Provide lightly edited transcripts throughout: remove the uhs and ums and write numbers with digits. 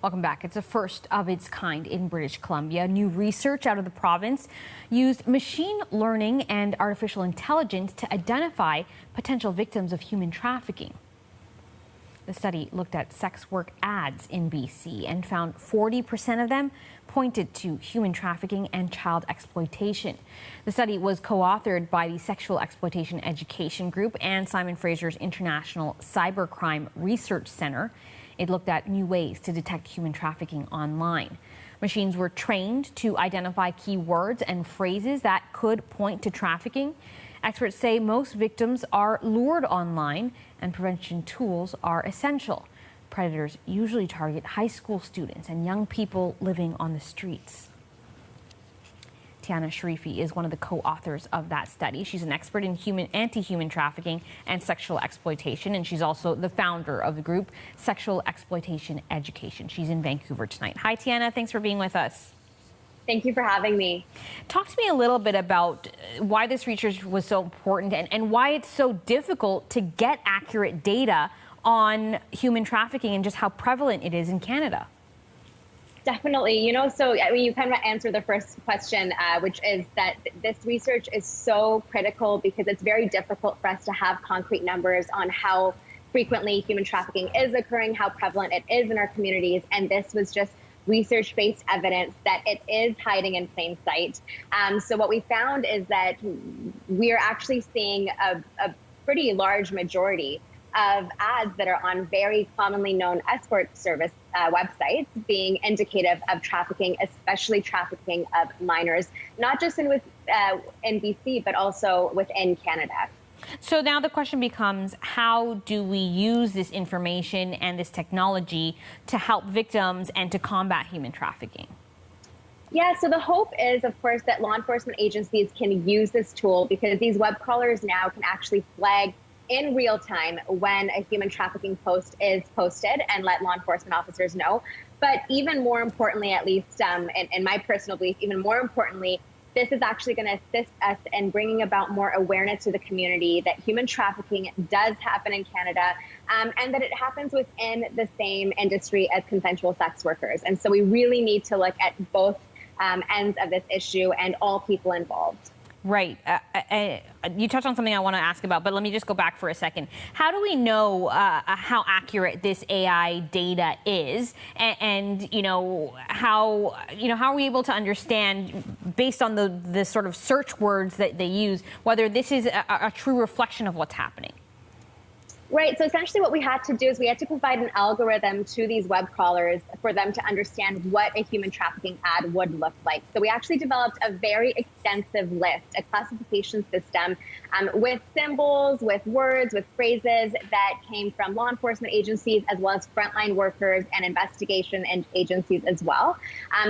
Welcome back. It's a first of its kind in British Columbia. New research out of the province used machine learning and artificial intelligence to identify potential victims of human trafficking. The study looked at sex work ads in BC and found 40% of them pointed to human trafficking and child exploitation. The study was co-authored by the Sexual Exploitation Education Group and Simon Fraser's International Cybercrime Research Centre. It looked at new ways to detect human trafficking online. Machines were trained to identify keywords and phrases that could point to trafficking. Experts say most victims are lured online and prevention tools are essential. Predators usually target high school students and young people living on the streets. Tiana Sharifi is one of the co-authors of that study. She's an expert in anti-human trafficking and sexual exploitation, and she's also the founder of the group Sexual Exploitation Education. She's in Vancouver tonight. Hi, Tiana. Thanks for being with us. Thank you for having me. Talk to me a little bit about why this research was so important and why it's so difficult to get accurate data on human trafficking and just how prevalent it is in Canada. Definitely. You kind of answered the first question, which is that this research is so critical because it's very difficult for us to have concrete numbers on how frequently human trafficking is occurring, how prevalent it is in our communities. And this was just research-based evidence that it is hiding in plain sight. So what we found is that we're actually seeing a pretty large majority of ads that are on very commonly known escort service websites being indicative of trafficking, especially trafficking of minors, not just in BC, but also within Canada. So now the question becomes, how do we use this information and this technology to help victims and to combat human trafficking? Yeah, so the hope is, of course, that law enforcement agencies can use this tool because these web crawlers now can actually flag in real time when a human trafficking post is posted and let law enforcement officers know. But even more importantly, at least in my personal belief, even more importantly, this is actually going to assist us in bringing about more awareness to the community that human trafficking does happen in Canada and that it happens within the same industry as consensual sex workers. And so we really need to look at both ends of this issue and all people involved. Right. You touched on something I want to ask about, but let me just go back for a second. How do we know how accurate this AI data is, and how are we able to understand, based on the sort of search words that they use, whether this is a true reflection of what's happening? Right. So essentially what we had to do is we had to provide an algorithm to these web crawlers for them to understand what a human trafficking ad would look like. So we actually developed a very extensive list, a classification system with symbols, with words, with phrases that came from law enforcement agencies, as well as frontline workers and investigation agencies as well,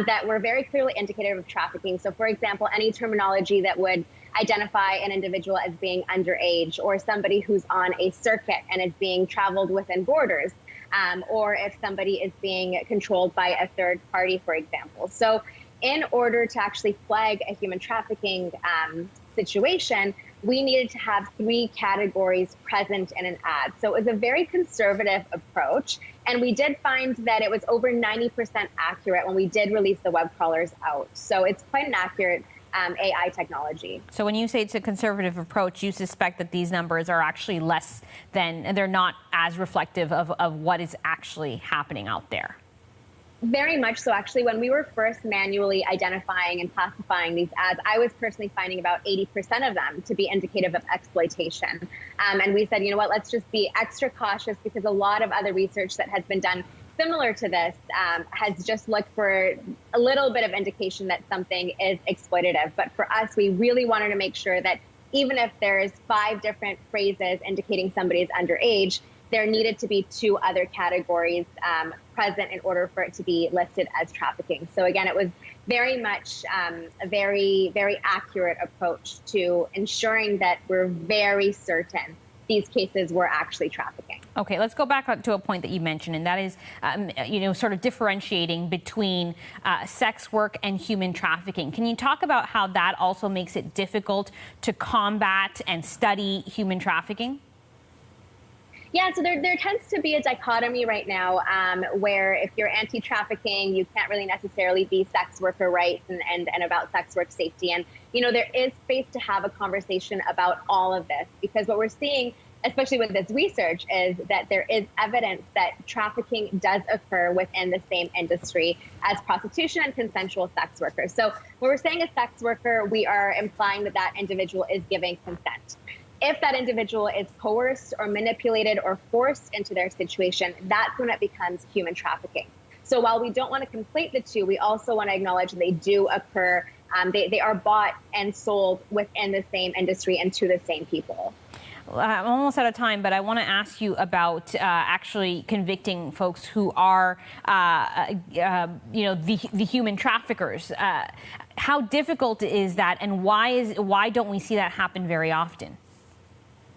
that were very clearly indicative of trafficking. So, for example, any terminology that would identify an individual as being underage, or somebody who's on a circuit and is being traveled within borders, or if somebody is being controlled by a third party, for example. So in order to actually flag a human trafficking situation, we needed to have 3 categories present in an ad. So it was a very conservative approach. And we did find that it was over 90% accurate when we did release the web crawlers out. So it's quite an accurate AI technology. So when you say it's a conservative approach, you suspect that these numbers are actually less than, they're not as reflective of what is actually happening out there? Very much so. Actually, when we were first manually identifying and classifying these ads, I was personally finding about 80% of them to be indicative of exploitation. And we said, you know what, let's just be extra cautious, because a lot of other research that has been done similar to this has just looked for a little bit of indication that something is exploitative. But for us, we really wanted to make sure that even if there's 5 different phrases indicating somebody is underage, there needed to be 2 other categories present in order for it to be listed as trafficking. So again, it was very much a very, very accurate approach to ensuring that we're very certain these cases were actually trafficking. Okay, let's go back to a point that you mentioned, and that is, sort of differentiating between sex work and human trafficking. Can you talk about how that also makes it difficult to combat and study human trafficking? Yeah, so there tends to be a dichotomy right now where if you're anti-trafficking, you can't really necessarily be sex worker rights and about sex work safety. And, you know, there is space to have a conversation about all of this, because what we're seeing, especially with this research, is that there is evidence that trafficking does occur within the same industry as prostitution and consensual sex workers. So when we're saying a sex worker, we are implying that that individual is giving consent. If that individual is coerced or manipulated or forced into their situation, that's when it becomes human trafficking. So while we don't want to conflate the two, we also want to acknowledge they do occur. They are bought and sold within the same industry and to the same people. I'm almost out of time, but I want to ask you about actually convicting folks who are, the human traffickers. How difficult is that, and why don't we see that happen very often?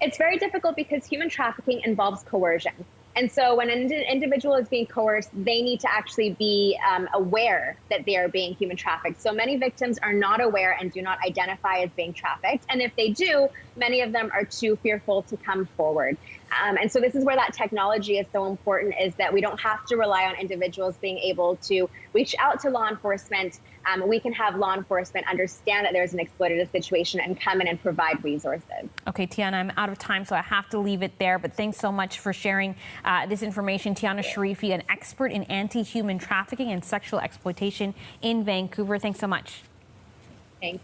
It's very difficult because human trafficking involves coercion. And so when an individual is being coerced, they need to actually be aware that they are being human trafficked. So many victims are not aware and do not identify as being trafficked. And if they do, many of them are too fearful to come forward. And so this is where that technology is so important, is that we don't have to rely on individuals being able to reach out to law enforcement. We can have law enforcement understand that there's an exploitative situation and come in and provide resources. Okay, Tiana, I'm out of time, so I have to leave it there. But thanks so much for sharing this information. Tiana Sharifi, an expert in anti-human trafficking and sexual exploitation in Vancouver. Thanks so much. Thanks.